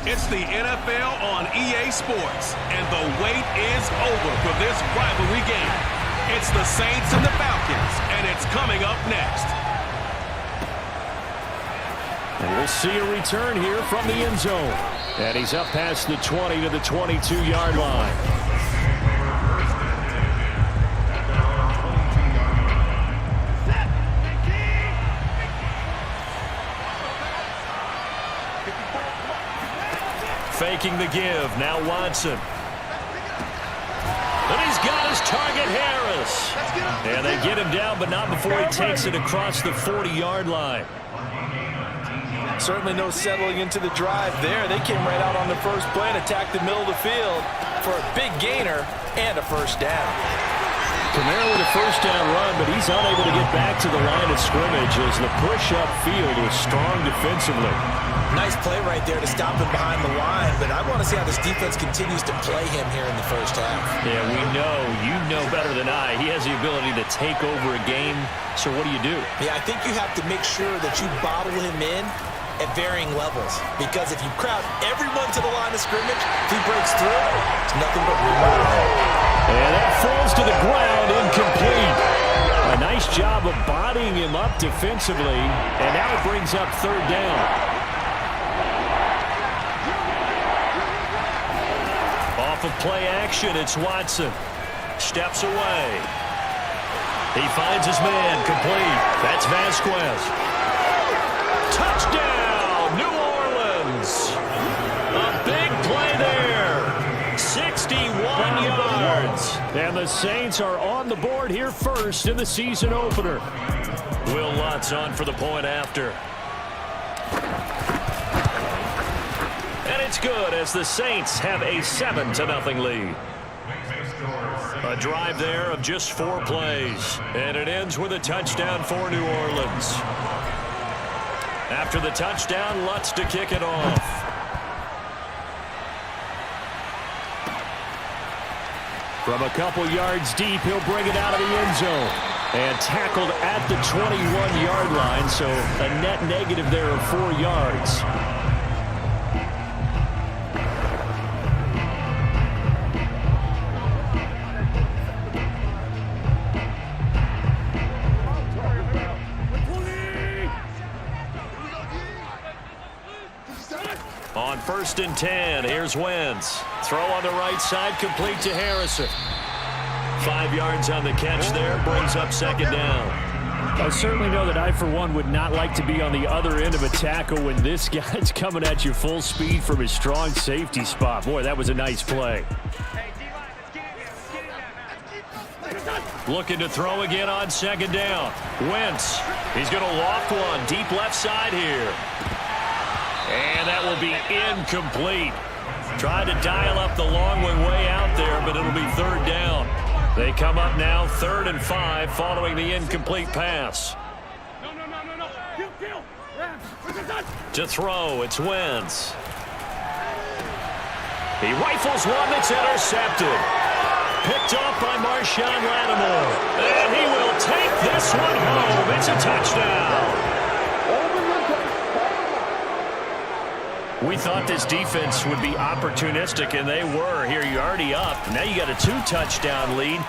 It's the NFL on EA Sports, and the wait is over for this rivalry game. It's the Saints and the Falcons, and it's coming up next. And we'll see a return here from the end zone. And he's up past the 20 to the 22-yard line. Faking the give. Now Watson. And he's got his target, Harris. And they get him down, but not before he takes it across the 40-yard line. Certainly no settling into the drive there. They came right out on the first play and attacked the middle of the field for a big gainer and a first down. Kamara with a first down run, but he's unable to get back to the line of scrimmage as the push-up field was strong defensively. Nice play right there to stop him behind the line, but I want to see how this defense continues to play him here in the first half. Yeah, we know. You know better than I. He has the ability to take over a game, so what do you do? Yeah, I think you have to make sure that you bottle him in at varying levels, because if you crowd everyone to the line of scrimmage, if he breaks through, it's nothing but room to run. And that falls to the ground, incomplete. A nice job of bodying him up defensively, and now it brings up third down. Off of play action, it's Watson. Steps away. He finds his man, complete. That's Vasquez. Touchdown, New Orleans. A big play there. 61 yards. And the Saints are on the board here first in the season opener. Will Lutz on for the point after. And it's good as the Saints have a 7-0 lead. A drive there of just 4 plays. And it ends with a touchdown for New Orleans. After the touchdown, Lutz to kick it off. From a couple yards deep, he'll bring it out of the end zone. And tackled at the 21-yard line, so a net negative there of 4 yards. On 1st and 10, here's Wentz. Throw on the right side, complete to Harrison. 5 yards on the catch there, brings up second down. I certainly know that I, for one, would not like to be on the other end of a tackle when this guy's coming at you full speed from his strong safety spot. Boy, that was a nice play. Looking to throw again on second down. Wentz, he's going to loft one, deep left side here. And that will be incomplete. Tried to dial up the long way out there, but it'll be third down. They come up now 3rd and 5 following the incomplete pass. To throw, it's Wentz. He rifles one that's intercepted. Picked off by Marshawn Lattimore. And he will take this one home. It's a touchdown. We thought this defense would be opportunistic, and they were. Here, you're already up. Now you got a 2-touchdown lead.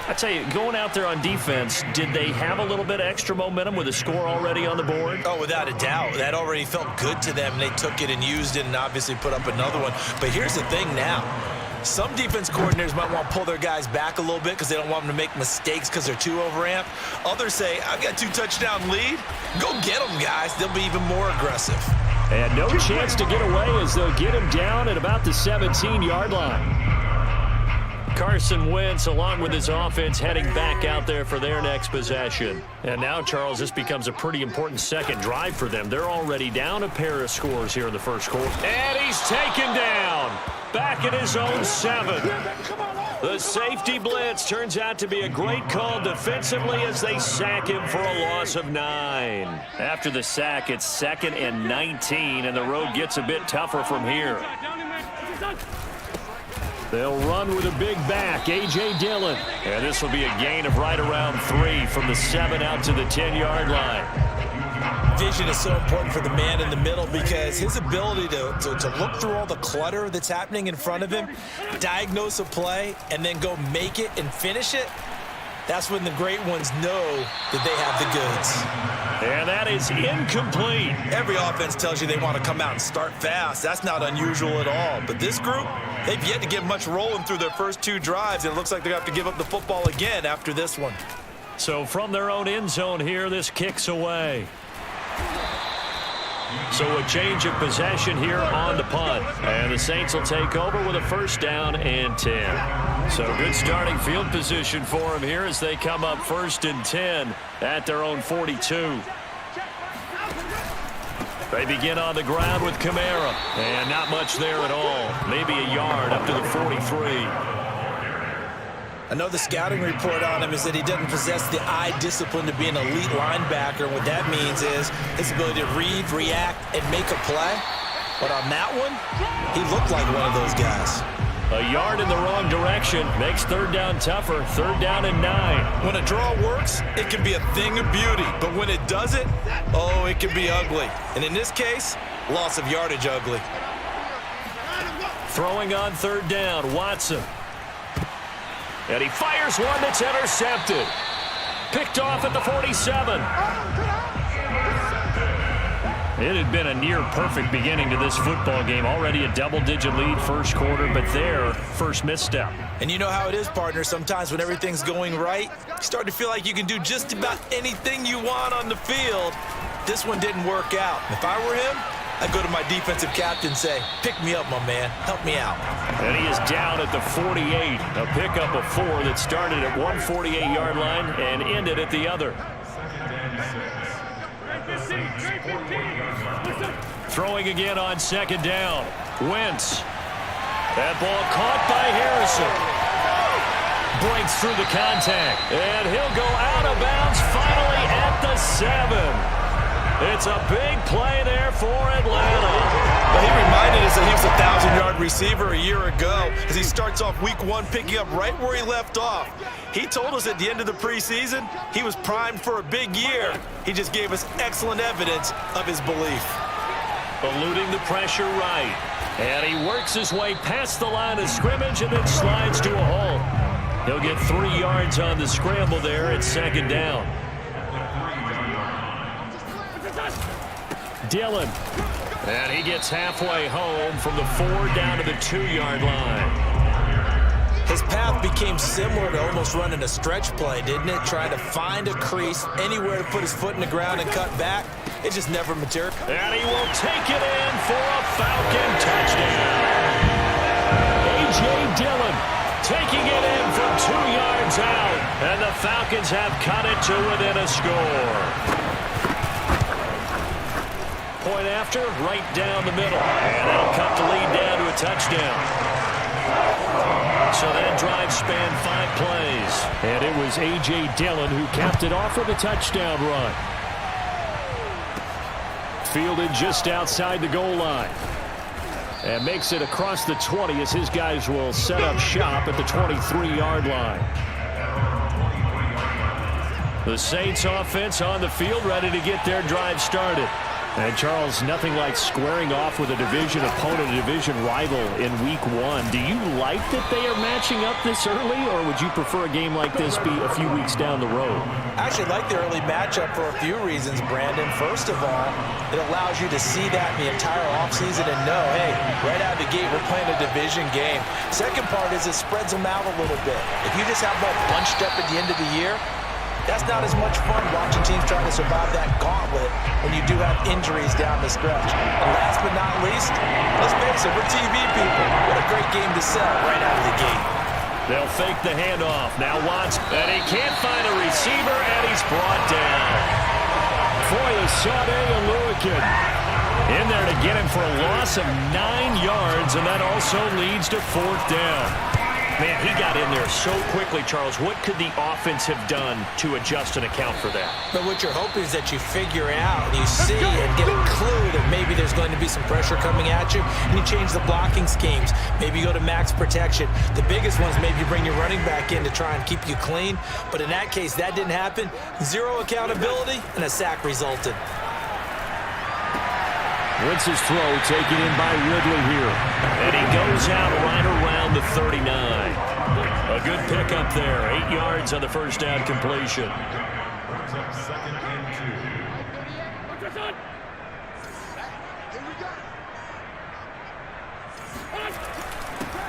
I tell you, going out there on defense, did they have a little bit of extra momentum with a score already on the board? Oh, without a doubt. That already felt good to them. They took it and used it and obviously put up another one. But here's the thing now. Some defense coordinators might want to pull their guys back a little bit because they don't want them to make mistakes because they're too overamped. Others say, I've got a 2-touchdown lead. Go get them, guys. They'll be even more aggressive. And no chance to get away as they'll get him down at about the 17-yard line. Carson Wentz, along with his offense, heading back out there for their next possession. And now, Charles, this becomes a pretty important second drive for them. They're already down a pair of scores here in the first quarter. And he's taken down. Back at his own 7. The safety blitz turns out to be a great call defensively as they sack him for a loss of 9. After the sack, it's 2nd and 19, and the road gets a bit tougher from here. They'll run with a big back, A.J. Dillon. And this will be a gain of right around 3 from the 7 out to the 10-yard line. vision is so important for the man in the middle because his ability to look through all the clutter that's happening in front of him, diagnose a play, and then go make it and finish it, that's when the great ones know that they have the goods. And that is incomplete. Every offense tells you they want to come out and start fast. That's not unusual at all. But this group, they've yet to get much rolling through their first 2 drives, and it looks like they're going to have to give up the football again after this one. So from their own end zone here, this kicks away. So a change of possession here on the punt. And the Saints will take over with a first down and 10. So good starting field position for them here as they come up 1st and 10 at their own 42. They begin on the ground with Kamara. And not much there at all. Maybe a yard up to the 43. I know the scouting report on him is that he doesn't possess the eye discipline to be an elite linebacker. What that means is his ability to read, react, and make a play. But on that one, he looked like one of those guys. A yard in the wrong direction makes 3rd down tougher. 3rd down and 9. When a draw works, it can be a thing of beauty. But when it doesn't, oh, it can be ugly. And in this case, loss of yardage ugly. Throwing on 3rd down, Watson. And he fires one that's intercepted. Picked off at the 47. It had been a near-perfect beginning to this football game. Already a double-digit lead first quarter, but their first misstep. And you know how it is, partner. Sometimes when everything's going right, you start to feel like you can do just about anything you want on the field. This one didn't work out. If I were him, I'd go to my defensive captain and say, pick me up, my man. Help me out. And he is down at the 48. A pickup of 4 that started at one 48-yard line and ended at the other. Throwing again on 2nd down. Wentz. That ball caught by Harrison. Breaks through the contact. And he'll go out of bounds finally at the 7. It's a big play there for Atlanta. Well, he reminded us that he was a 1,000-yard receiver a year ago as he starts off week 1 picking up right where he left off. He told us at the end of the preseason he was primed for a big year. He just gave us excellent evidence of his belief. Eluding the pressure right. And he works his way past the line of scrimmage and then slides to a halt. He'll get 3 yards on the scramble there at 2nd down. Dillon. And he gets halfway home from the 4 down to the 2-yard line. His path became similar to almost running a stretch play, didn't it? Trying to find a crease, anywhere to put his foot in the ground and cut back. It just never materialized. And he will take it in for a Falcon touchdown. A.J. Dillon taking it in from 2 yards out. And the Falcons have cut it to within a score. Point after, right down the middle. And that'll cut the lead down to a touchdown. So that drive spanned 5 plays. And it was A.J. Dillon who capped it off with a touchdown run. Fielded just outside the goal line. And makes it across the 20 as his guys will set up shop at the 23-yard line. The Saints offense on the field ready to get their drive started. And Charles, nothing like squaring off with a division opponent, a division rival in week 1. Do you like that they are matching up this early, or would you prefer a game like this be a few weeks down the road? I actually like the early matchup for a few reasons, Brandon. First of all, it allows you to see that in the entire offseason and know, hey, right out of the gate, we're playing a division game. Second part is it spreads them out a little bit. If you just have them all bunched up at the end of the year, that's not as much fun watching teams trying to survive that gauntlet when you do have injuries down the stretch. And last but not least, let's face it, we're TV people. What a great game to sell right out of the gate. They'll fake the handoff. Now Watson, and he can't find a receiver, and he's brought down. Foyesade Aluakin in there to get him for a loss of 9 yards, and that also leads to 4th down. Man, he got in there so quickly, Charles. What could the offense have done to adjust and account for that? But what you're hoping is that you figure out and you see and get a clue that maybe there's going to be some pressure coming at you, and you change the blocking schemes. Maybe you go to max protection. The biggest ones, maybe you bring your running back in to try and keep you clean. But in that case, that didn't happen. 0 accountability, and a sack resulted. Wentz's throw taken in by Ridley here. And he goes out right around the 39. A good pickup there. 8 yards on the first down completion.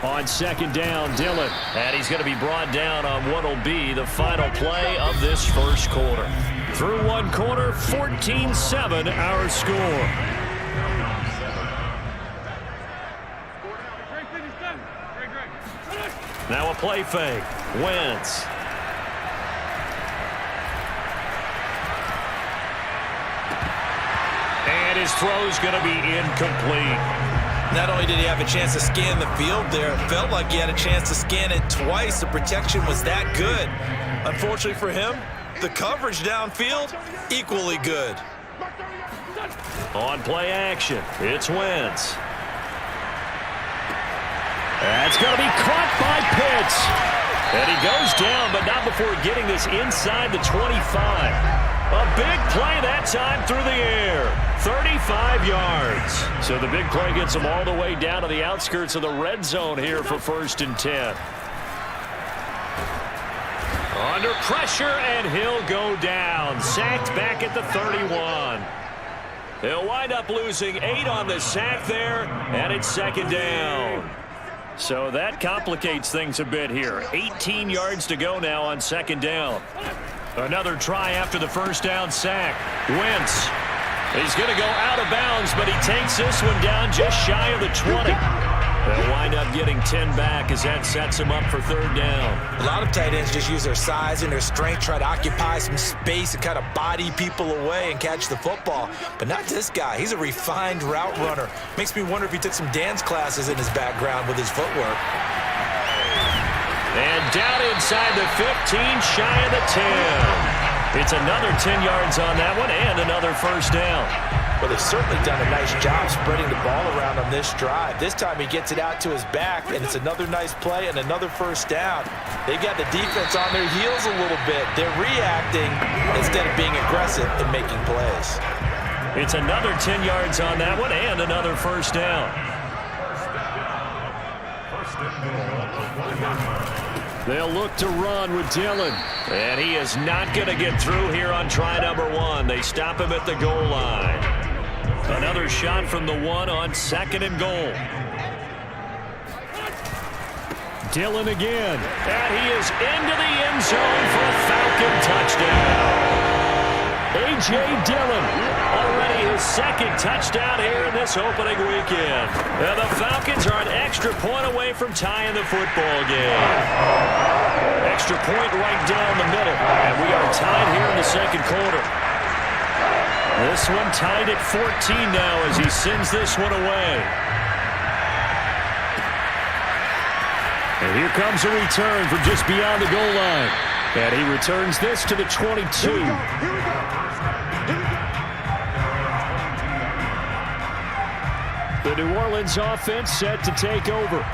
On second down, Dillon. And he's going to be brought down on what will be the final play of this first quarter. Through one quarter, 14-7 our score. Now a play fake. Wentz. And his throw's going to be incomplete. Not only did he have a chance to scan the field there, it felt like he had a chance to scan it twice. The protection was that good. Unfortunately for him, the coverage downfield, equally good. On play action, it's Wentz. That's going to be caught by Pitts. And he goes down, but not before getting this inside the 25. A big play that time through the air. 35 yards. So the big play gets him all the way down to the outskirts of the red zone here for 1st and 10. Under pressure, and he'll go down. Sacked back at the 31. He'll wind up losing 8 on the sack there, and it's second down. So that complicates things a bit here. 18 yards to go now on second down. Another try after the first down sack. Wentz. He's going to go out of bounds, but he takes this one down just shy of the 20. They'll wind up getting 10 back as that sets him up for third down. A lot of tight ends just use their size and their strength, try to occupy some space and kind of body people away and catch the football. But not this guy. He's a refined route runner. Makes me wonder if he took some dance classes in his background with his footwork. And down inside the 15, shy of the 10. It's another 10 yards on that one and another first down. Well, they've certainly done a nice job spreading the ball around on this drive. This time he gets it out to his back, and it's another nice play and another first down. They've got the defense on their heels a little bit. They're reacting instead of being aggressive and making plays. It's another 10 yards on that one and another first down. They'll look to run with Dillon. And he is not going to get through here on try number 1. They stop him at the goal line. Another shot from the 1 on 2nd and goal. Dillon again. And he is into the end zone for a Falcon touchdown. A.J. Dillon, already his 2nd touchdown here in this opening weekend. And the Falcons are an extra point away from tying the football game. Extra point right down the middle. And we are tied here in the second quarter. This one tied at 14 now as he sends this one away. And here comes a return from just beyond the goal line. And he returns this to the 22. The New Orleans offense set to take over.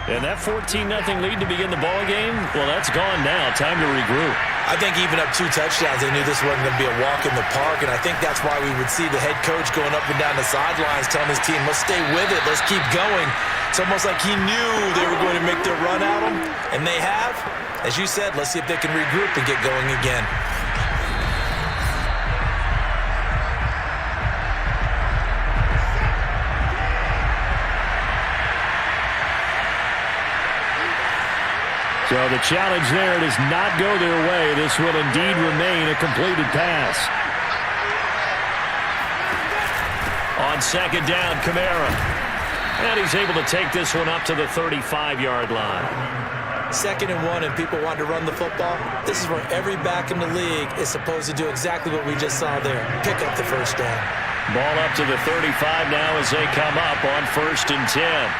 And that 14-0 lead to begin the ball game, well, that's gone now. Time to regroup. I think even up 2 touchdowns, they knew this wasn't going to be a walk in the park, and I think that's why we would see the head coach going up and down the sidelines telling his team, let's stay with it, let's keep going. It's almost like he knew they were going to make their run at him, and they have. As you said, let's see if they can regroup and get going again. So the challenge there does not go their way. This will indeed remain a completed pass. On second down, Kamara. And he's able to take this one up to the 35-yard line. 2nd and 1 and people want to run the football. This is where every back in the league is supposed to do exactly what we just saw there. Pick up the first down. Ball up to the 35 now as they come up on 1st and 10.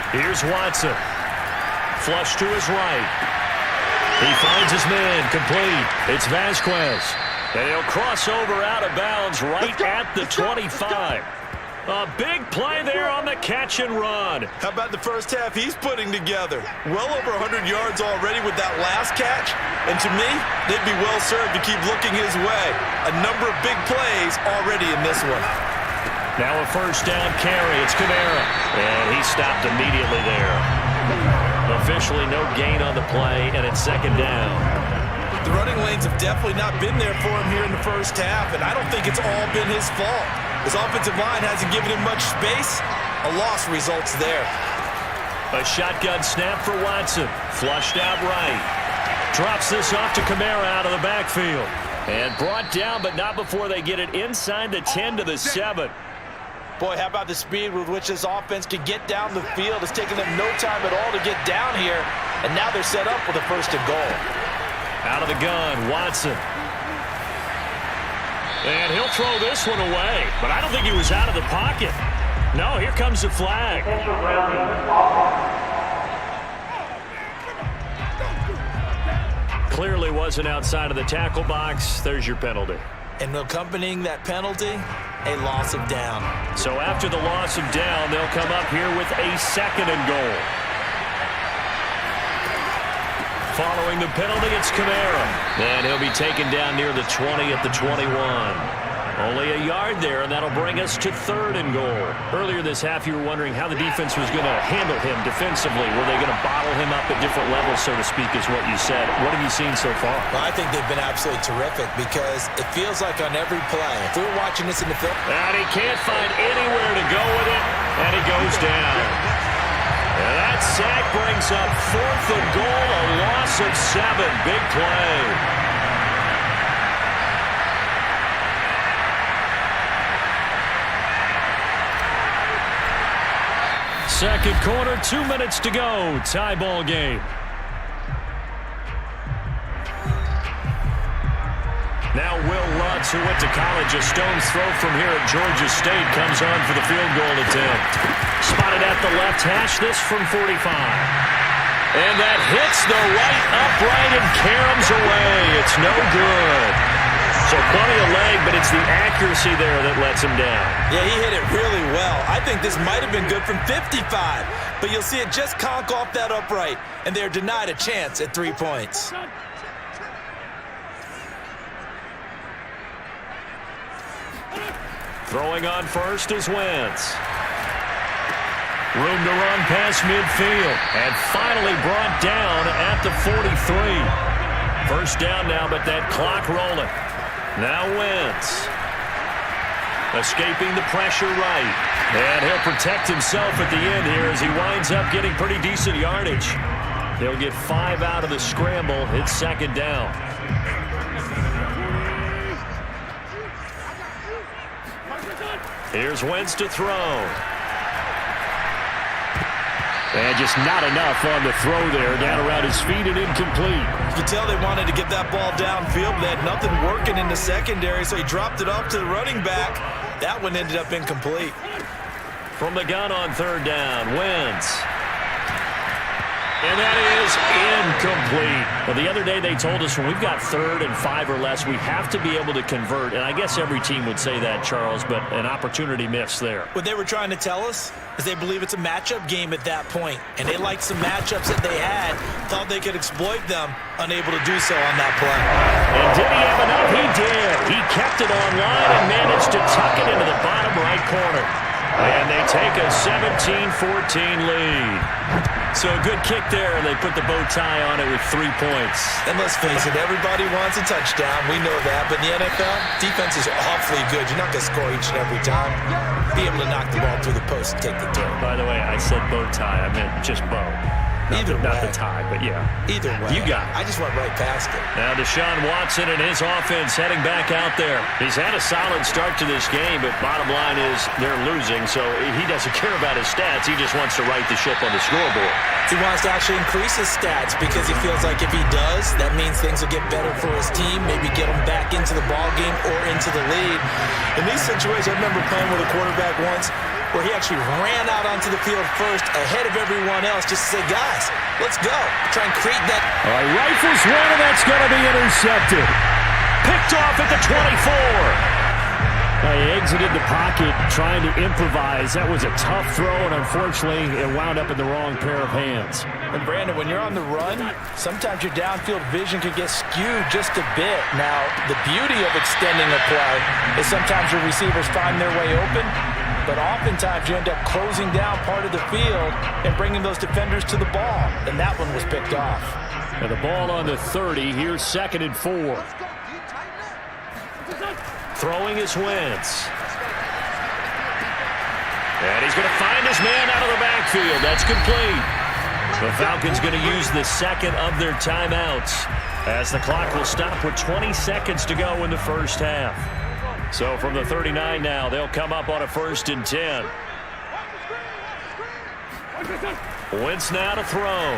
Here's Watson. Flush to his right. He finds his man complete. It's Vasquez. And he'll cross over out of bounds right at the 25. A big play there on the catch and run. How about the first half he's putting together? Well over 100 yards already with that last catch. And to me, they'd be well served to keep looking his way. A number of big plays already in this one. Now a first down carry. It's Kamara. And he stopped immediately there. Officially no gain on the play, and it's second down. The running lanes have definitely not been there for him here in the first half, and I don't think it's all been his fault. His offensive line hasn't given him much space. A loss results there. A shotgun snap for Watson. Flushed out right. Drops this off to Kamara out of the backfield. And brought down, but not before they get it inside the 10 to the 7. Boy, how about the speed with which this offense can get down the field? It's taken them no time at all to get down here. And now they're set up with a first and goal. Out of the gun, Watson. And he'll throw this one away. But I don't think he was out of the pocket. No, here comes the flag. Clearly wasn't outside of the tackle box. There's your penalty. And accompanying that penalty, a loss of down. So after the loss of down, they'll come up here with a second and goal. Following the penalty, it's Kamara. And he'll be taken down near the 20 at the 21. Only a yard there, and that'll bring us to third and goal. Earlier this half, you were wondering how the defense was going to handle him defensively. Were they going to bottle him up at different levels, so to speak, is what you said. What have you seen so far? Well, I think they've been absolutely terrific because it feels like on every play, if we were watching this in the film. And he can't find anywhere to go with it, and he goes down. And that sack brings up fourth and goal, a loss of 7. Big play. Second quarter, 2 minutes to go. Tie ball game. Now Will Lutz, who went to college, a stone's throw from here at Georgia State, comes on for the field goal attempt. Spotted at the left hash, this from 45. And that hits the right upright and caroms away. It's no good. So plenty of leg, but it's the accuracy there that lets him down. Yeah, he hit it really well. I think this might have been good from 55, but you'll see it just conk off that upright, and they're denied a chance at 3 points. Throwing on first is Wentz. Room to run past midfield, and finally brought down at the 43. First down now, but that clock rolling. Now Wentz. Escaping the pressure right. And he'll protect himself at the end here as he winds up getting pretty decent yardage. He'll get 5 out of the scramble. It's second down. Here's Wentz to throw. And just not enough on the throw there. Down around his feet and incomplete. You can tell they wanted to get that ball downfield. They had nothing working in the secondary, so he dropped it off to the running back. That one ended up incomplete. From the gun on third down, Wentz. And that is incomplete. Well, the other day they told us when we've got 3rd and 5 or less, we have to be able to convert. And I guess every team would say that, Charles, but an opportunity missed there. What they were trying to tell us is they believe it's a matchup game at that point. And they liked some matchups that they had, thought they could exploit them, unable to do so on that play. And did he have enough? He did. He kept it online and managed to tuck it into the bottom right corner. And they take a 17-14 lead. So a good kick there, and they put the bow tie on it with 3 points. And let's face it, everybody wants a touchdown. We know that. But in the NFL, defense is awfully good. You're not going to score each and every time. Be able to knock the ball through the post and take the turn. By the way, I said bow tie. I meant just bow. Not the tie, but yeah. Either way. You got it. I just went right past it. Now Deshaun Watson and his offense heading back out there. He's had a solid start to this game, but bottom line is they're losing, so he doesn't care about his stats. He just wants to right the ship on the scoreboard. He wants to actually increase his stats because he feels like if he does, that means things will get better for his team, maybe get him back into the ball game or into the lead. In these situations, I remember playing with a quarterback once where he actually ran out onto the field first ahead of everyone else just to say, guys, let's go. Try and create that. Rifles one, and that's going to be intercepted. Picked off at the 24. He exited the pocket trying to improvise. That was a tough throw, and unfortunately, it wound up in the wrong pair of hands. And Brandon, when you're on the run, sometimes your downfield vision can get skewed just a bit. Now, the beauty of extending a play is sometimes your receivers find their way open, but oftentimes you end up closing down part of the field and bringing those defenders to the ball, and that one was picked off. And the ball on the 30. Here's 2nd and 4. Throwing is Wentz. And he's going to find his man out of the backfield. That's complete. The Falcons going to use the second of their timeouts as the clock will stop with 20 seconds to go in the first half. So from the 39 now, they'll come up on a 1st and 10. Wentz now to throw.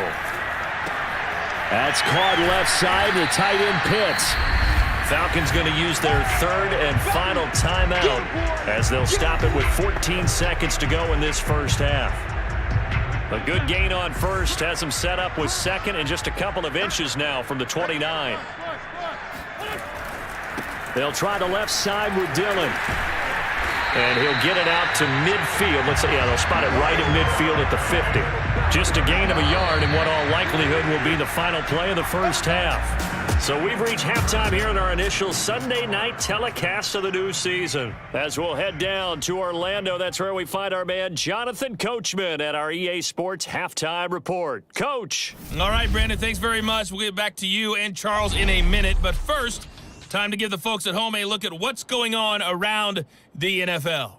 That's caught left side. The tight end Pitts. Falcons going to use their 3rd and final timeout as they'll stop it with 14 seconds to go in this first half. A good gain on 1st has them set up with 2nd and just a couple of inches now from the 29. They'll try the left side with Dillon. And he'll get it out to midfield. They'll spot it right at midfield at the 50. Just a gain of a yard in what all likelihood will be the final play of the first half. So we've reached halftime here in our initial Sunday night telecast of the new season. As we'll head down to Orlando, that's where we find our man Jonathan Coachman at our EA Sports Halftime Report. Coach. All right, Brandon, thanks very much. We'll get back to you and Charles in a minute. But first, time to give the folks at home a look at what's going on around the NFL.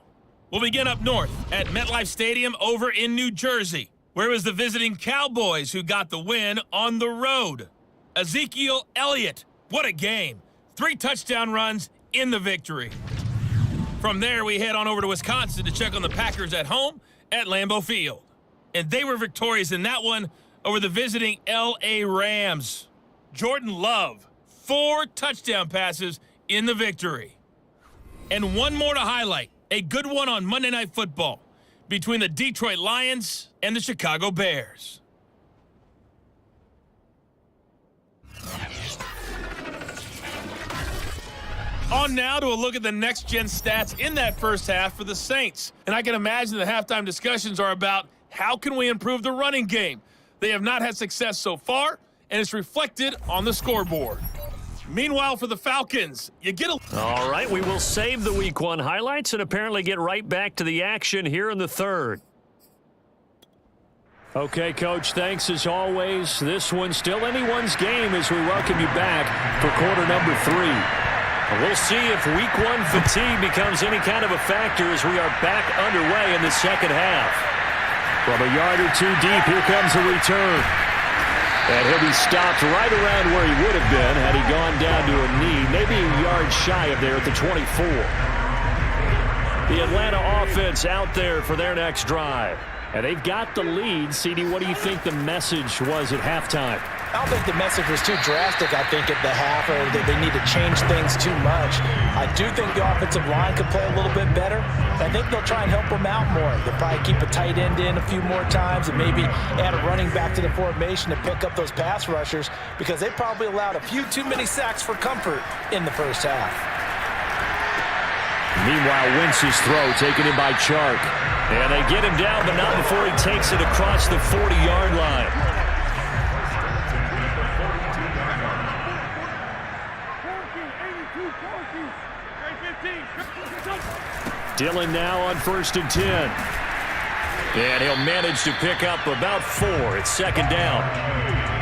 We'll begin up north at MetLife Stadium over in New Jersey, where it was the visiting Cowboys who got the win on the road. Ezekiel Elliott, what a game. 3 touchdown runs in the victory. From there, we head on over to Wisconsin to check on the Packers at home at Lambeau Field. And they were victorious in that one over the visiting L.A. Rams. Jordan Love, 4 touchdown passes in the victory. And one more to highlight, a good one on Monday Night Football between the Detroit Lions and the Chicago Bears. On now to a look at the next-gen stats in that first half for the Saints. And I can imagine the halftime discussions are about how can we improve the running game. They have not had success so far, and it's reflected on the scoreboard. Meanwhile, for the Falcons, you get a... All right, we will save the Week 1 highlights and apparently get right back to the action here in the 3rd. Okay, Coach, thanks as always. This one's still anyone's game as we welcome you back for quarter number 3. We'll see if Week 1 fatigue becomes any kind of a factor as we are back underway in the second half. From a yard or 2 deep, here comes the return. And he'll be stopped right around where he would have been had he gone down to a knee, maybe a yard shy of there at the 24. The Atlanta offense out there for their next drive. And they've got the lead. CD, what do you think the message was at halftime? I don't think the message was too drastic, I think, at the half, or that they need to change things too much. I do think the offensive line could play a little bit better. I think they'll try and help them out more. They'll probably keep a tight end in a few more times and maybe add a running back to the formation to pick up those pass rushers because they probably allowed a few too many sacks for comfort in the first half. Meanwhile, Wentz's throw taken in by Chark. And they get him down, but not before he takes it across the 40-yard line. Dillon now on 1st and 10. And he'll manage to pick up about 4. It's 2nd down.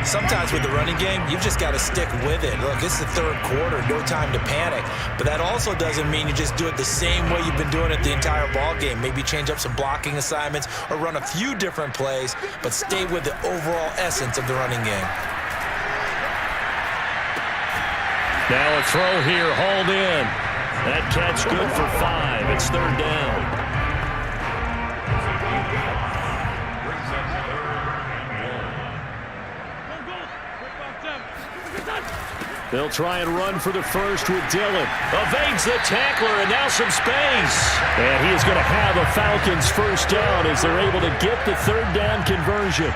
Sometimes with the running game, you've just got to stick with it. Look, it's the 3rd quarter, no time to panic. But that also doesn't mean you just do it the same way you've been doing it the entire ball game. Maybe change up some blocking assignments or run a few different plays, but stay with the overall essence of the running game. Now a throw here, hauled in. That catch good for 5. It's 3rd down. They'll try and run for the first with Dillon. Evades the tackler, and now some space. And he is going to have a Falcons first down as they're able to get the 3rd down conversion.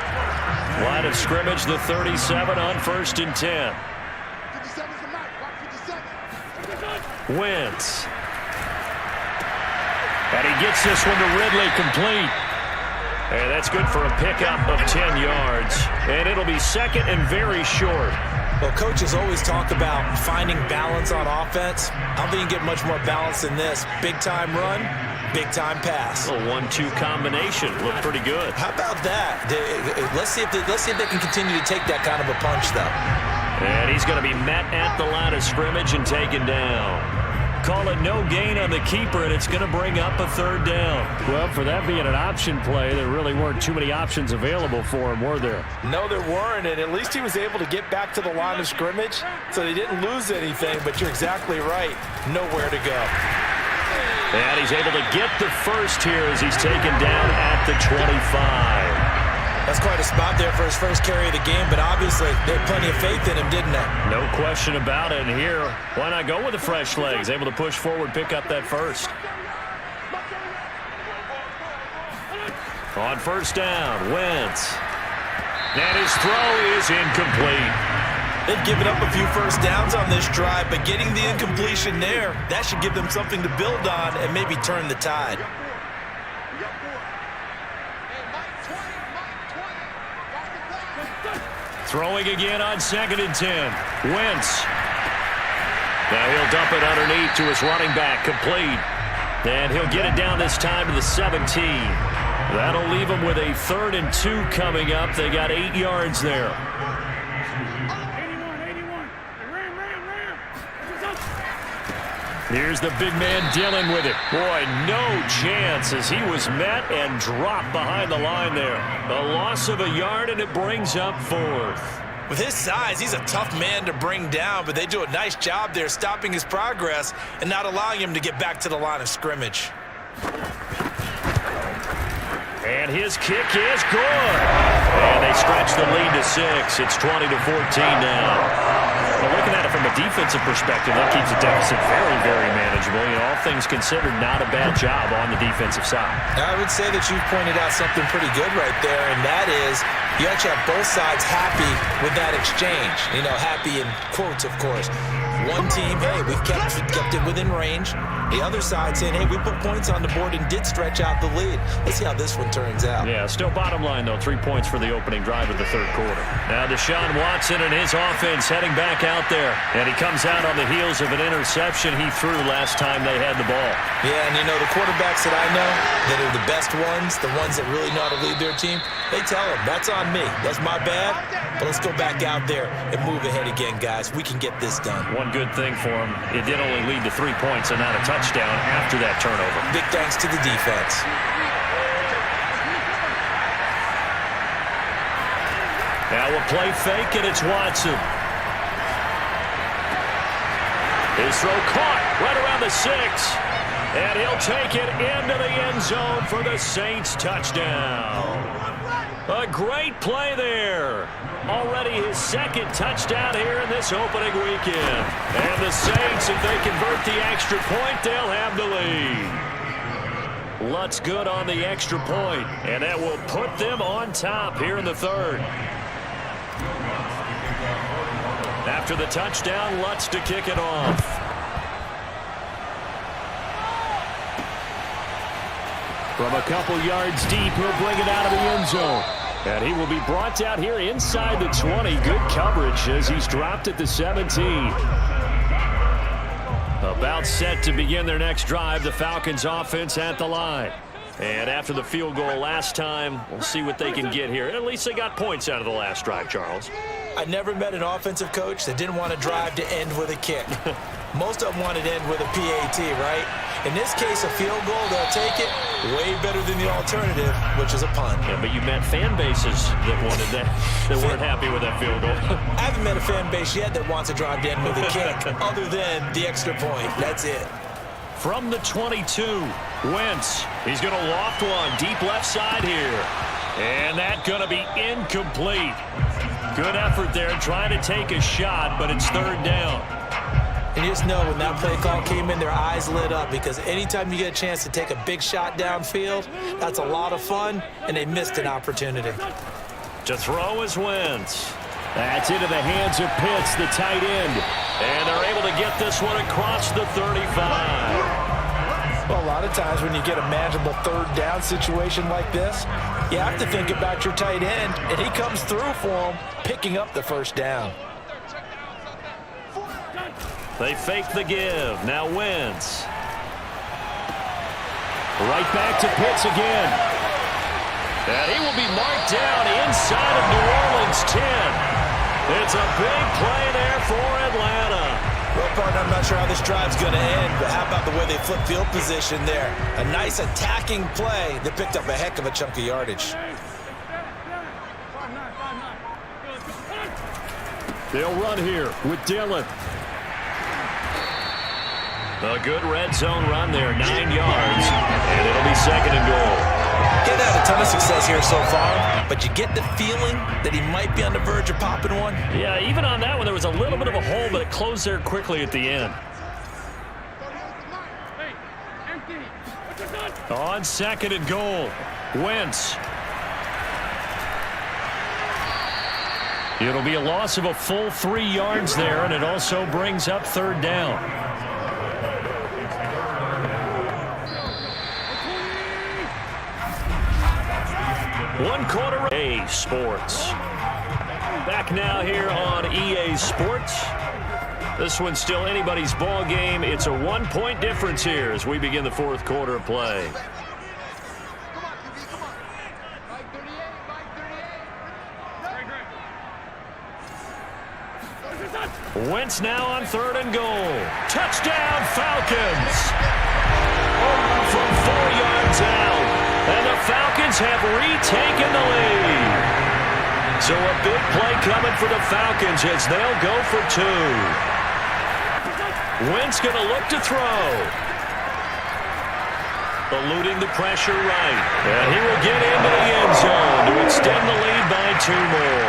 Line of scrimmage, the 37 on 1st and 10. Wentz. gets this one to Ridley, complete. And that's good for a pickup of 10 yards. And it'll be second and very short. Well, coaches always talk about finding balance on offense. I don't think you can get much more balance than this. Big-time run, big-time pass. A 1-2 combination. Looked pretty good. How about that? Let's see if they can continue to take that kind of a punch, though. And he's going to be met at the line of scrimmage and taken down. Call it no gain on the keeper, and it's going to bring up a third down. Well, for that being an option play, there really weren't too many options available for him, were there? No, there weren't, and at least he was able to get back to the line of scrimmage, so they didn't lose anything, but you're exactly right. Nowhere to go. And he's able to get the first here as he's taken down at the 25. That's quite a spot there for his first carry of the game, but obviously they had plenty of faith in him, didn't they? No question about it. And here, why not go with the fresh legs? Able to push forward, pick up that first. On first down, Wentz. And his throw is incomplete. They've given up a few first downs on this drive, but getting the incompletion there, that should give them something to build on and maybe turn the tide. Throwing again on 2nd and 10. Wentz. Now he'll dump it underneath to his running back, complete. And he'll get it down this time to the 17. That'll leave him with a 3rd and 2 coming up. They got 8 yards there. Here's the big man dealing with it. Boy, no chance as he was met and dropped behind the line there. A loss of a yard, and it brings up 4th. With his size, he's a tough man to bring down, but they do a nice job there stopping his progress and not allowing him to get back to the line of scrimmage. And his kick is good. And they stretch the lead to 6. It's 20-14 now. But looking at it from a defensive perspective, that keeps the deficit very, very manageable. You know, all things considered, not a bad job on the defensive side. I would say that you've pointed out something pretty good right there, and that is you actually have both sides happy with that exchange. You know, happy in quotes, of course. One team, hey, we've kept it within range. The other side saying, hey, we put points on the board and did stretch out the lead. Let's see how this one turns out. Yeah, still bottom line, though. 3 points for the opening drive of the 3rd quarter. Now Deshaun Watson and his offense heading back out there. And he comes out on the heels of an interception he threw last time they had the ball. Yeah, and you know, the quarterbacks that I know that are the best ones, the ones that really know how to lead their team, they tell them, that's on me. That's my bad. But let's go back out there and move ahead again, guys. We can get this done. One good thing for him, it did only lead to 3 points and not a touchdown after that turnover. Big thanks to the defense. Now a play fake, and it's Watson. His throw caught right around the 6. And he'll take it into the end zone for the Saints touchdown. A great play there. Already his 2nd touchdown here in this opening weekend. And the Saints, if they convert the extra point, they'll have the lead. Lutz good on the extra point, and that will put them on top here in the 3rd. After the touchdown, Lutz to kick it off. From a couple yards deep, he'll bring it out of the end zone. And he will be brought out here inside the 20. Good coverage as he's dropped at the 17. About set to begin their next drive, the Falcons offense at the line. And after the field goal last time, we'll see what they can get here. And at least they got points out of the last drive, Charles. I never met an offensive coach that didn't want to drive to end with a kick. Most of them wanted to end with a PAT, right? In this case, a field goal, they'll take it way better than the alternative, which is a punt. Yeah, but you met fan bases that wanted that, that weren't happy with that field goal. I haven't met a fan base yet that wants to drive to end with a kick, other than the extra point. That's it. From the 22, Wentz. He's going to loft one deep left side here. And that's going to be incomplete. Good effort there trying to take a shot, but it's 3rd down. And you just know when that play call came in, their eyes lit up, because anytime you get a chance to take a big shot downfield, that's a lot of fun, and they missed an opportunity. To throw is Wentz. That's into the hands of Pitts, the tight end. And they're able to get this one across the 35. Well, a lot of times when you get a manageable third down situation like this, you have to think about your tight end, and he comes through for him, picking up the first down. They fake the give. Now Wentz. Right back to Pitts again. And he will be marked down inside of New Orleans 10. It's a big play there for Atlanta. Well, partner, I'm not sure how this drive's going to end, but how about the way they flip field position there? A nice attacking play that picked up a heck of a chunk of yardage. They'll run here with Dillon. A good red zone run there, 9 yards, and it'll be 2nd and goal. He's had a ton of success here so far, but you get the feeling that he might be on the verge of popping one. Yeah, even on that one, there was a little bit of a hole, but it closed there quickly at the end. On 2nd and goal, Wentz. It'll be a loss of a full 3 yards there, and it also brings up 3rd down. One quarter. EA Sports. Back now here on EA Sports. This one's still anybody's ball game. It's a 1-point difference here as we begin the 4th quarter of play. Wentz now on 3rd and goal. Touchdown Falcons. From 4 yards out. And the Falcons have retaken the lead. So a big play coming for the Falcons as they'll go for 2. Wentz going to look to throw. Eluding the pressure right. And he will get into the end zone to extend the lead by 2 more.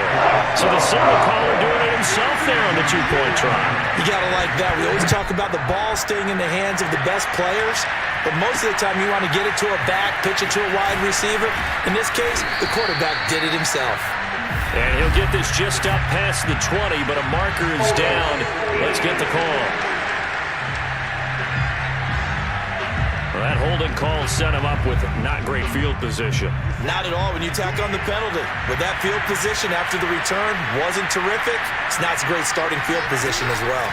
So the signal caller doing it himself there on the 2-point try. You got to like that. We always talk about the ball staying in the hands of the best players. But most of the time you want to get it to a back, pitch it to a wide receiver. In this case, the quarterback did it himself. And he'll get this just up past the 20, but a marker is down. Let's get the call. Well, that holding call set him up with not great field position. Not at all when you tack on the penalty. With that field position after the return wasn't terrific, it's not a great starting field position as well.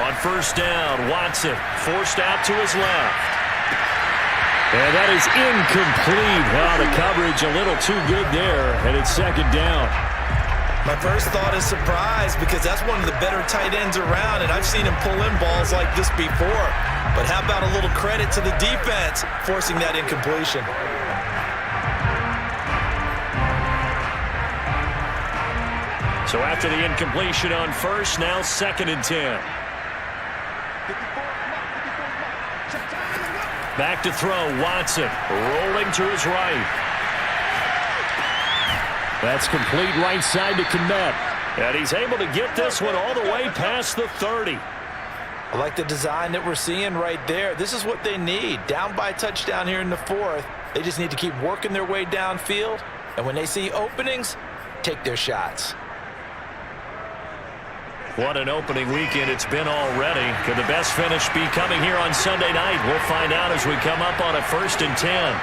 On 1st down, Watson forced out to his left. And that is incomplete. Wow, the coverage a little too good there, and it's 2nd down. My first thought is surprise because that's one of the better tight ends around, and I've seen him pull in balls like this before. But how about a little credit to the defense forcing that incompletion? So after the incompletion on 1st, now 2nd and 10. Back to throw, Watson, rolling to his right. That's complete right side to Kmet. And he's able to get this one all the way past the 30. I like the design that we're seeing right there. This is what they need. Down by a touchdown here in the 4th. They just need to keep working their way downfield. And when they see openings, take their shots. What an opening weekend it's been already. Could the best finish be coming here on Sunday night? We'll find out as we come up on a 1st and 10.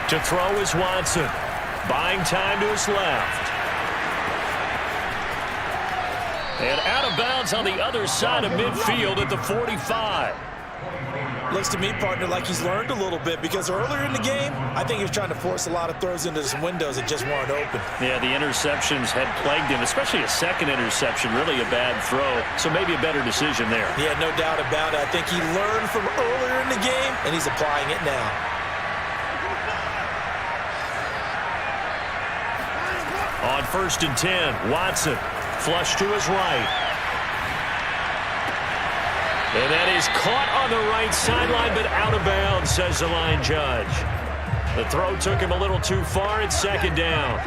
To throw is Watson. Buying time to his left. And out of bounds on the other side of midfield at the 45. Looks to me, partner, like he's learned a little bit because earlier in the game, I think he was trying to force a lot of throws into some windows that just weren't open. Yeah, the interceptions had plagued him, especially a 2nd interception, really a bad throw. So maybe a better decision there. Yeah, no doubt about it. I think he learned from earlier in the game, and he's applying it now. On 1st and 10, Watson, flush to his right. And that is caught on the right sideline, but out of bounds, says the line judge. The throw took him a little too far. It's 2nd down.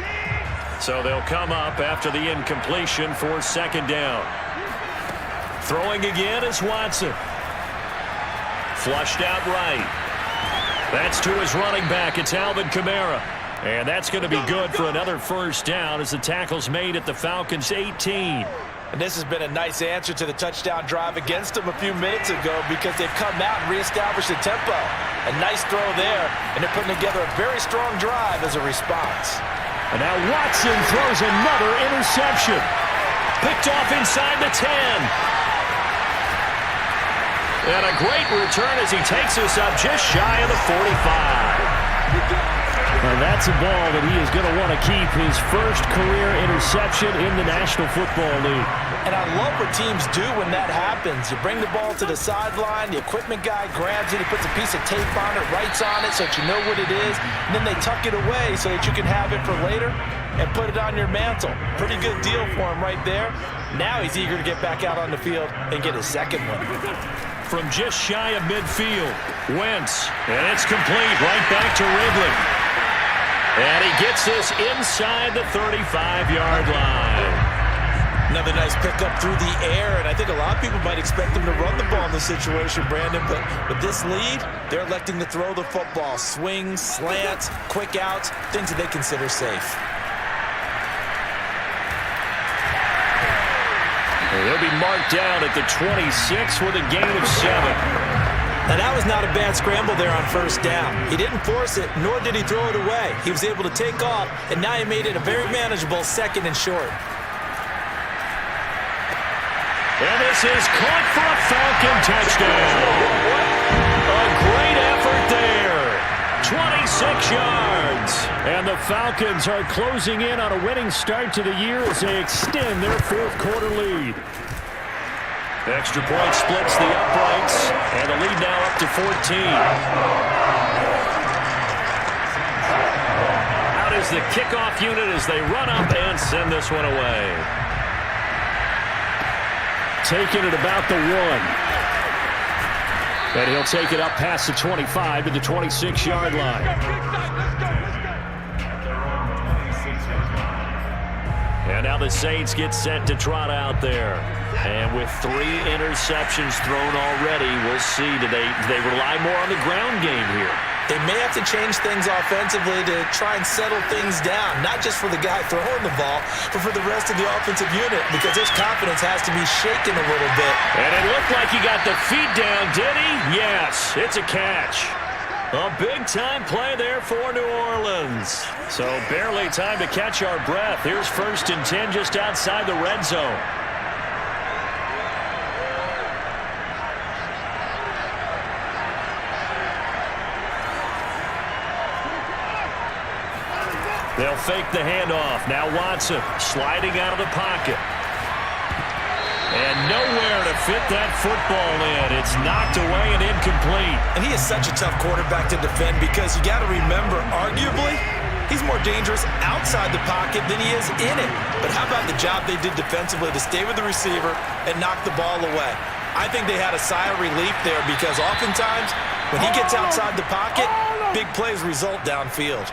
So they'll come up after the incompletion for 2nd down. Throwing again is Watson. Flushed out right. That's to his running back. It's Alvin Kamara. And that's going to be good for another 1st down as the tackle's made at the Falcons' 18. And this has been a nice answer to the touchdown drive against them a few minutes ago because they've come out and reestablished the tempo. A nice throw there, and they're putting together a very strong drive as a response. And now Watson throws another interception. Picked off inside the 10. And a great return as he takes us up just shy of the 45. And that's a ball that he is going to want to keep, his first career interception in the National Football League. And I love what teams do when that happens. You bring the ball to the sideline, the equipment guy grabs it, he puts a piece of tape on it, writes on it so that you know what it is, and then they tuck it away so that you can have it for later and put it on your mantle. Pretty good deal for him right there. Now he's eager to get back out on the field and get his second one. From just shy of midfield, Wentz, and it's complete right back to Ridley. And he gets this inside the 35-yard line. Another nice pickup through the air, and I think a lot of people might expect them to run the ball in this situation, Brandon, but with this lead, they're electing to throw the football. Swings, slants, quick outs, things that they consider safe. He'll be marked down at the 26 with a gain of 7. Now, that was not a bad scramble there on first down. He didn't force it, nor did he throw it away. He was able to take off, and now he made it a very manageable second and short. And this is caught for a Falcon touchdown. A great effort there. 26 yards. And the Falcons are closing in on a winning start to the year as they extend their fourth quarter lead. Extra point splits the uprights, and the lead now up to 14. Out is the kickoff unit as they run up and send this one away. Taking it about the 1. And he'll take it up past the 25 to the 26-yard line. And now the Saints get set to trot out there. And with 3 interceptions thrown already, we'll see. Do they rely more on the ground game here? They may have to change things offensively to try and settle things down, not just for the guy throwing the ball, but for the rest of the offensive unit, because his confidence has to be shaken a little bit. And it looked like he got the feet down, did he? Yes, it's a catch. A big-time play there for New Orleans. So barely time to catch our breath. Here's 1st and 10 just outside the red zone. They'll fake the handoff. Now Watson sliding out of the pocket. And nowhere to fit that football in. It's knocked away and incomplete. And he is such a tough quarterback to defend because you got to remember, arguably, he's more dangerous outside the pocket than he is in it. But how about the job they did defensively to stay with the receiver and knock the ball away? I think they had a sigh of relief there because oftentimes when he gets outside the pocket, big plays result downfield.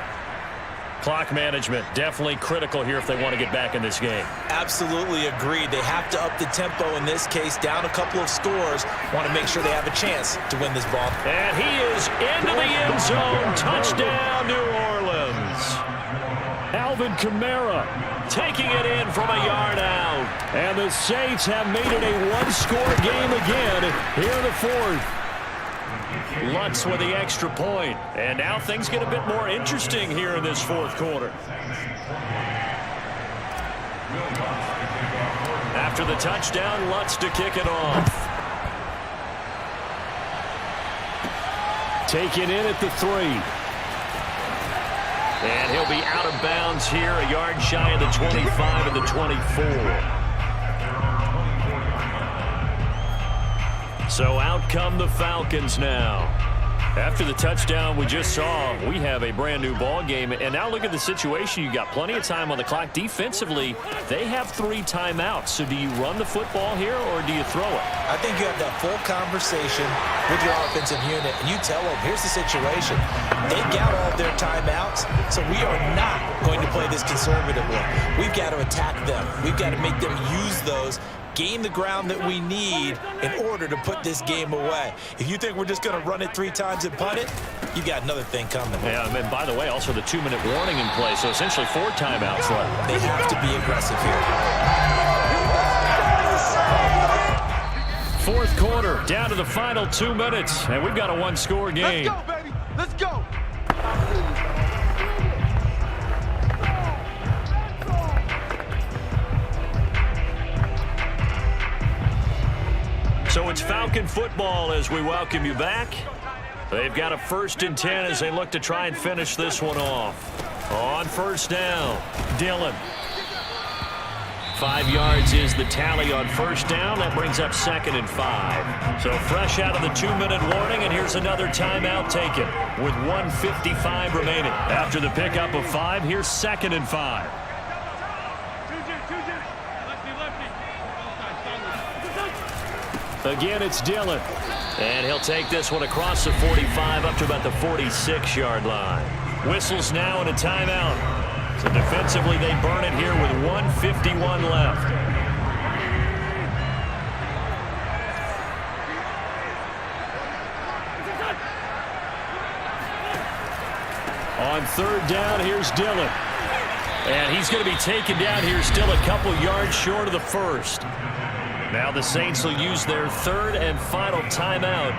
Clock management definitely critical here if they want to get back in this game. Absolutely agreed. They have to up the tempo in this case, down a couple of scores. Want to make sure they have a chance to win this ball. And he is into the end zone. Touchdown, New Orleans. Alvin Kamara taking it in from a yard out. And the Saints have made it a one-score game again here in the fourth. Lutz with the extra point. And now things get a bit more interesting here in this fourth quarter. After the touchdown, Lutz to kick it off. Taken in at the 3. And he'll be out of bounds here, a yard shy of the 25 and the 24. So out come the Falcons now. After the touchdown we just saw, we have a brand new ball game. And now look at the situation. You got plenty of time on the clock. Defensively, they have 3 timeouts. So do you run the football here or do you throw it? I think you have that full conversation with your offensive unit, and you tell them, here's the situation. They've got all of their timeouts, so we are not going to play this conservatively. We've got to attack them. We've got to make them use those, gain the ground that we need in order to put this game away. If you think we're just going to run it 3 times and punt it, you got another thing coming. Yeah, and by the way, also the 2-minute warning in play, so essentially 4 timeouts left. They have to be aggressive here. Fourth quarter, down to the final 2 minutes, and we've got a one-score game. Let's go, baby. Let's go. So it's Falcon football as we welcome you back. They've got a 1st and 10 as they look to try and finish this one off. On first down, Dillon. 5 yards is the tally on first down. That brings up 2nd and 5. So fresh out of the 2-minute warning, and here's another timeout taken with 1:55 remaining. After the pickup of 5, here's 2nd and 5. Again, it's Dillon. And he'll take this one across the 45 up to about the 46-yard line. Whistles now and a timeout. So defensively, they burn it here with 1:51 left. On 3rd down, here's Dillon. And he's going to be taken down here still a couple yards short of the 1st. Now the Saints will use their 3rd and final timeout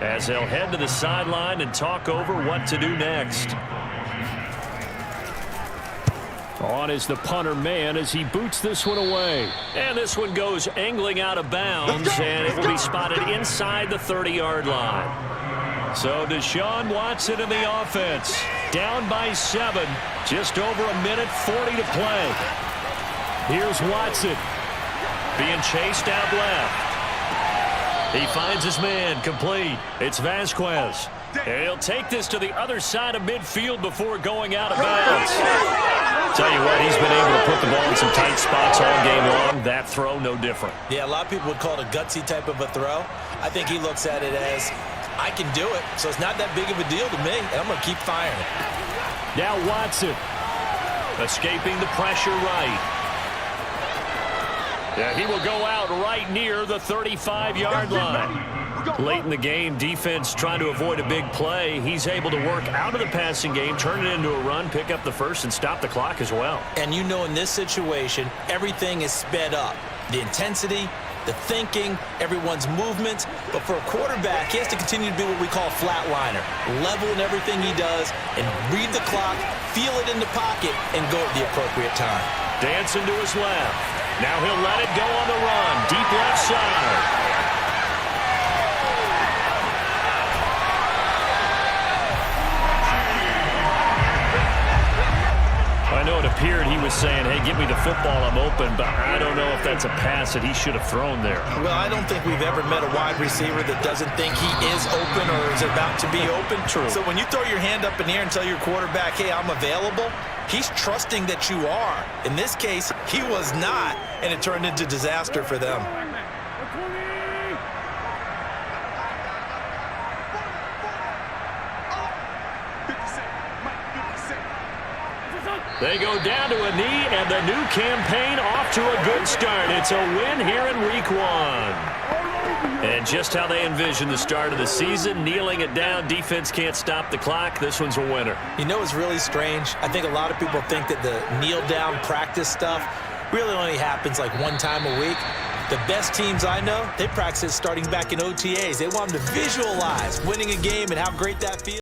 as they'll head to the sideline and talk over what to do next. On is the punter man as he boots this one away. And this one goes angling out of bounds, and it will be spotted inside the 30-yard line. So Deshaun Watson in the offense. Down by 7. Just over a minute 40 to play. Here's Watson. Being chased out left. He finds his man complete. It's Vasquez. And he'll take this to the other side of midfield before going out of bounds. Tell you what, he's been able to put the ball in some tight spots all game long. That throw, no different. Yeah, a lot of people would call it a gutsy type of a throw. I think he looks at it as, I can do it, so it's not that big of a deal to me, and I'm going to keep firing it. Now Watson. Escaping the pressure right. Yeah, he will go out right near the 35-yard line. Late in the game, defense trying to avoid a big play. He's able to work out of the passing game, turn it into a run, pick up the 1st, and stop the clock as well. And you know in this situation, everything is sped up. The intensity, the thinking, everyone's movements. But for a quarterback, he has to continue to be what we call a flatliner. Level in everything he does and read the clock, feel it in the pocket, and go at the appropriate time. Dancing to his left. Now he'll let it go on the run. Deep left side. I know it appeared he was saying, hey, give me the football, I'm open, but I don't know if that's a pass that he should have thrown there. Well, I don't think we've ever met a wide receiver that doesn't think he is open or is about to be open. True. So when you throw your hand up in the air and tell your quarterback, hey, I'm available, he's trusting that you are. In this case, he was not, and it turned into disaster for them. They go down to a knee, and the new campaign off to a good start. It's a win here in week 1. And just how they envision the start of the season, kneeling it down, defense can't stop the clock. This one's a winner. You know what's really strange? I think a lot of people think that the kneel-down practice stuff really only happens like one time a week. The best teams I know, they practice starting back in OTAs. They want them to visualize winning a game and how great that feels.